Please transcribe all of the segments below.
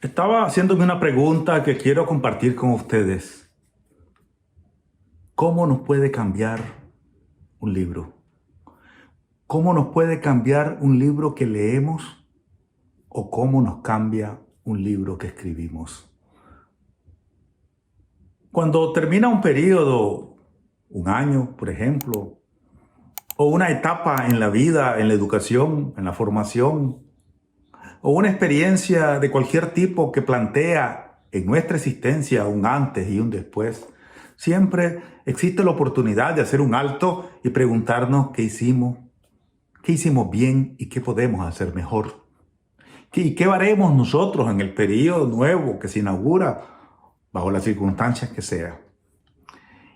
Estaba haciéndome una pregunta que quiero compartir con ustedes. ¿Cómo nos puede cambiar un libro? ¿Cómo nos puede cambiar un libro que leemos o cómo nos cambia un libro que escribimos? Cuando termina un periodo, un año, por ejemplo, o una etapa en la vida, en la educación, en la formación, o una experiencia de cualquier tipo que plantea en nuestra existencia un antes y un después, siempre existe la oportunidad de hacer un alto y preguntarnos qué hicimos bien y qué podemos hacer mejor. ¿Y qué haremos nosotros en el periodo nuevo que se inaugura bajo las circunstancias que sea?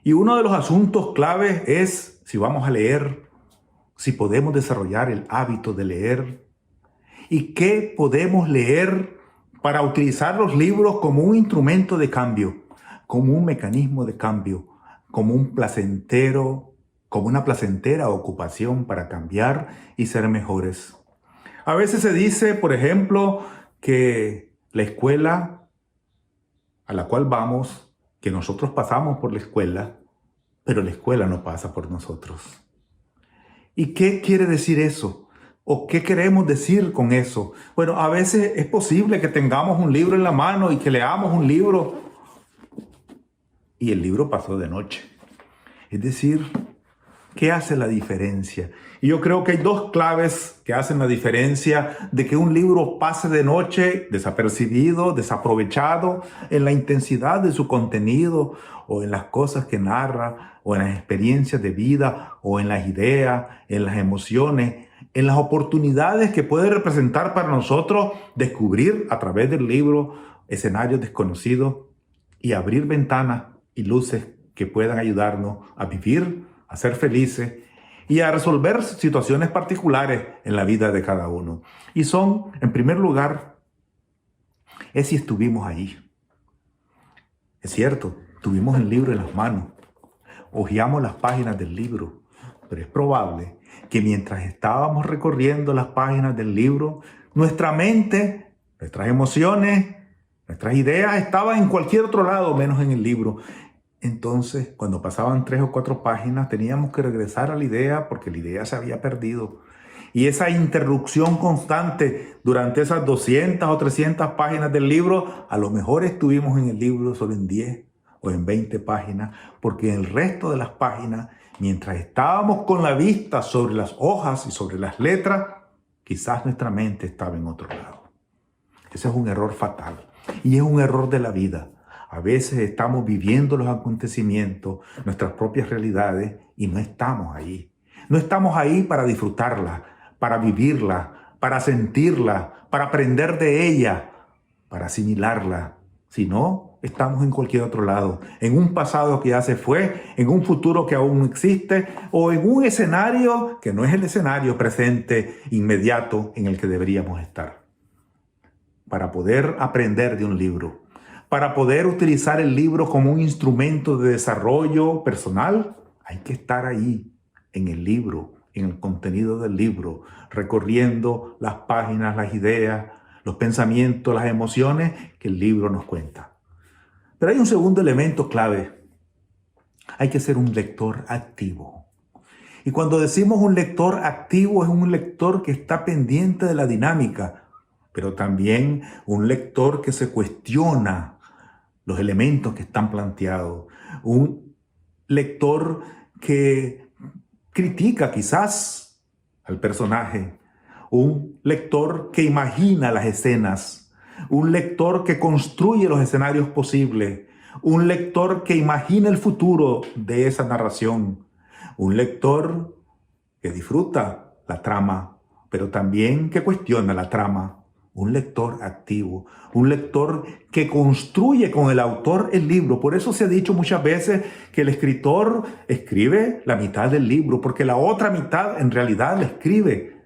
Y uno de los asuntos claves es si vamos a leer, si podemos desarrollar el hábito de leer y qué podemos leer para utilizar los libros como un instrumento de cambio, como un mecanismo de cambio, como una placentera ocupación para cambiar y ser mejores. A veces se dice, por ejemplo, que la escuela a la cual vamos, que nosotros pasamos por la escuela, pero la escuela no pasa por nosotros. ¿Y qué quiere decir eso? ¿O qué queremos decir con eso? Bueno, a veces es posible que tengamos un libro en la mano y que leamos un libro y el libro pasó de noche. Es decir, ¿qué hace la diferencia? Y yo creo que hay dos claves que hacen la diferencia de que un libro pase de noche desapercibido, desaprovechado en la intensidad de su contenido o en las cosas que narra o en las experiencias de vida o en las ideas, en las emociones, en las oportunidades que puede representar para nosotros descubrir a través del libro escenarios desconocidos y abrir ventanas y luces que puedan ayudarnos a vivir, a ser felices y a resolver situaciones particulares en la vida de cada uno. Y son, en primer lugar, es si estuvimos ahí. Es cierto, tuvimos el libro en las manos, hojeamos las páginas del libro, pero es probable que mientras estábamos recorriendo las páginas del libro, nuestra mente, nuestras emociones, nuestras ideas estaban en cualquier otro lado menos en el libro. Entonces, cuando pasaban 3 o 4 páginas, teníamos que regresar a la idea porque la idea se había perdido. Y esa interrupción constante durante esas 200 o 300 páginas del libro, a lo mejor estuvimos en el libro solo en 10 o en 20 páginas, porque en el resto de las páginas, mientras estábamos con la vista sobre las hojas y sobre las letras, quizás nuestra mente estaba en otro lado. Ese es un error fatal y es un error de la vida. A veces estamos viviendo los acontecimientos, nuestras propias realidades, y no estamos ahí. No estamos ahí para disfrutarla, para vivirla, para sentirla, para aprender de ella, para asimilarla. Si no, estamos en cualquier otro lado, en un pasado que ya se fue, en un futuro que aún no existe, o en un escenario que no es el escenario presente, inmediato, en el que deberíamos estar. Para poder aprender de un libro, para poder utilizar el libro como un instrumento de desarrollo personal, hay que estar ahí, en el libro, en el contenido del libro, recorriendo las páginas, las ideas, los pensamientos, las emociones que el libro nos cuenta. Pero hay un segundo elemento clave. Hay que ser un lector activo. Y cuando decimos un lector activo, es un lector que está pendiente de la dinámica, pero también un lector que se cuestiona los elementos que están planteados. Un lector que critica quizás al personaje. Un lector que imagina las escenas. Un lector que construye los escenarios posibles. Un lector que imagina el futuro de esa narración. Un lector que disfruta la trama, pero también que cuestiona la trama. Un lector activo, un lector que construye con el autor el libro. Por eso se ha dicho muchas veces que el escritor escribe la mitad del libro, porque la otra mitad en realidad la escribe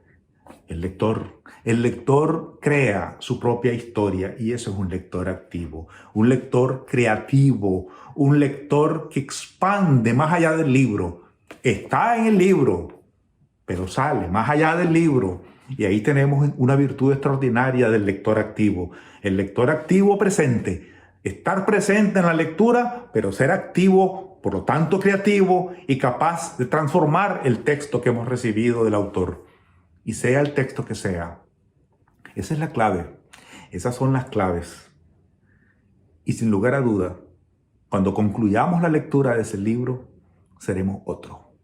el lector. El lector crea su propia historia y eso es un lector activo, un lector creativo, un lector que expande más allá del libro. Está en el libro, pero sale más allá del libro. Y ahí tenemos una virtud extraordinaria del lector activo. El lector activo presente. Estar presente en la lectura, pero ser activo, por lo tanto creativo y capaz de transformar el texto que hemos recibido del autor. Y sea el texto que sea. Esa es la clave. Esas son las claves. Y sin lugar a duda, cuando concluyamos la lectura de ese libro, seremos otro.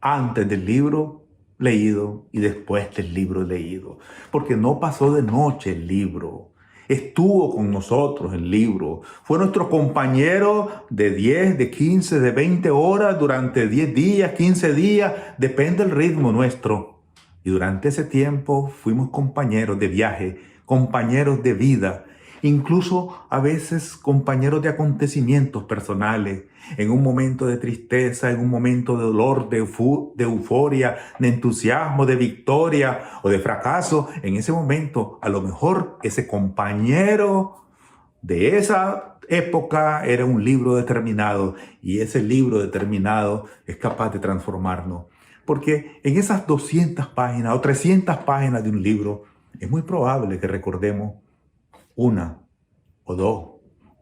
Antes del libro leído y después del libro leído. Porque no pasó de noche el libro. Estuvo con nosotros el libro. Fue nuestro compañero de 10, de 15, de 20 horas durante 10 días, 15 días. Depende del ritmo nuestro. Y durante ese tiempo fuimos compañeros de viaje, compañeros de vida. Incluso a veces compañeros de acontecimientos personales, en un momento de tristeza, en un momento de dolor, de euforia, de entusiasmo, de victoria o de fracaso. En ese momento, a lo mejor ese compañero de esa época era un libro determinado y ese libro determinado es capaz de transformarnos. Porque en esas 200 páginas o 300 páginas de un libro es muy probable que recordemos una o dos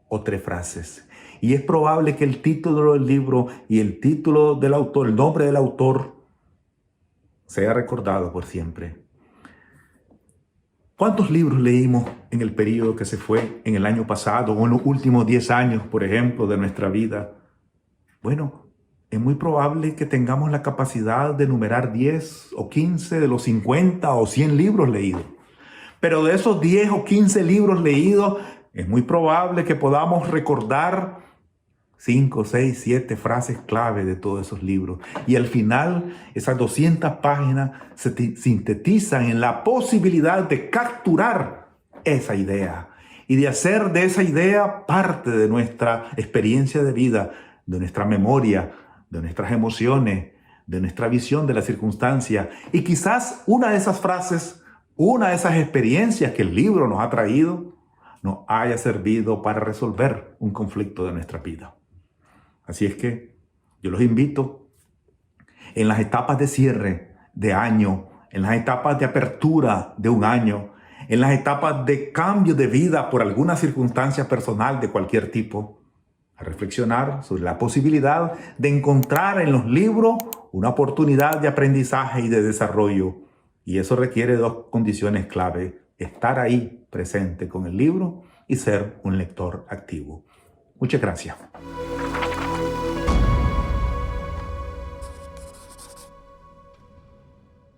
o tres frases. Y es probable que el título del libro y el título del autor, el nombre del autor, sea recordado por siempre. ¿Cuántos libros leímos en el periodo que se fue en el año pasado o en los últimos 10 años, por ejemplo, de nuestra vida? Bueno, es muy probable que tengamos la capacidad de enumerar 10 o 15 de los 50 o 100 libros leídos. Pero de esos 10 o 15 libros leídos, es muy probable que podamos recordar 5, 6, 7 frases clave de todos esos libros. Y al final, esas 200 páginas se sintetizan en la posibilidad de capturar esa idea y de hacer de esa idea parte de nuestra experiencia de vida, de nuestra memoria, de nuestras emociones, de nuestra visión de la circunstancia. Y quizás una de esas frases, una de esas experiencias que el libro nos ha traído, nos haya servido para resolver un conflicto de nuestra vida. Así es que yo los invito en las etapas de cierre de año, en las etapas de apertura de un año, en las etapas de cambio de vida por alguna circunstancia personal de cualquier tipo, a reflexionar sobre la posibilidad de encontrar en los libros una oportunidad de aprendizaje y de desarrollo. Y eso requiere dos condiciones clave: estar ahí presente con el libro y ser un lector activo. Muchas gracias.